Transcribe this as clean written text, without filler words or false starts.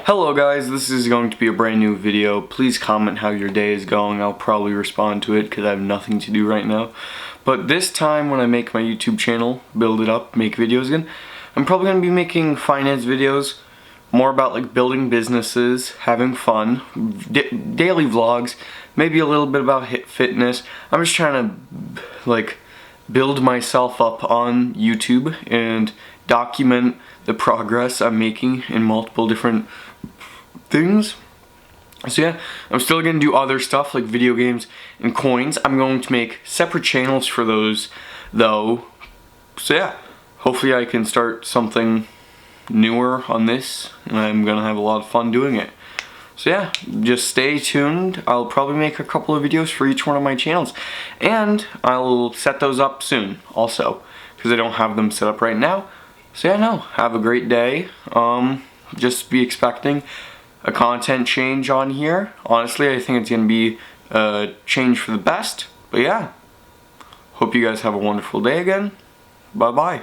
Hello guys, this is going to be a brand new video. Please comment how your day is going. I'll probably respond to it because I have nothing to do right now. But this time when I make my YouTube channel, build it up, make videos again, I'm probably going to be making finance videos, more about like building businesses, having fun, daily vlogs, maybe a little bit about fitness. I'm just trying to like build myself up on YouTube and document the progress I'm making in multiple different things. So yeah, I'm still gonna do other stuff like video games and coins. I'm going to make separate channels for those though. So yeah, hopefully I can start something newer on this and I'm gonna have a lot of fun doing it. So yeah, just stay tuned. I'll probably make a couple of videos for each one of my channels, and I'll set those up soon also because I don't have them set up right now. So yeah, no, have a great day. Just be expecting a content change on here. Honestly, I think it's gonna be a change for the best. But yeah, hope you guys have a wonderful day again. Bye bye.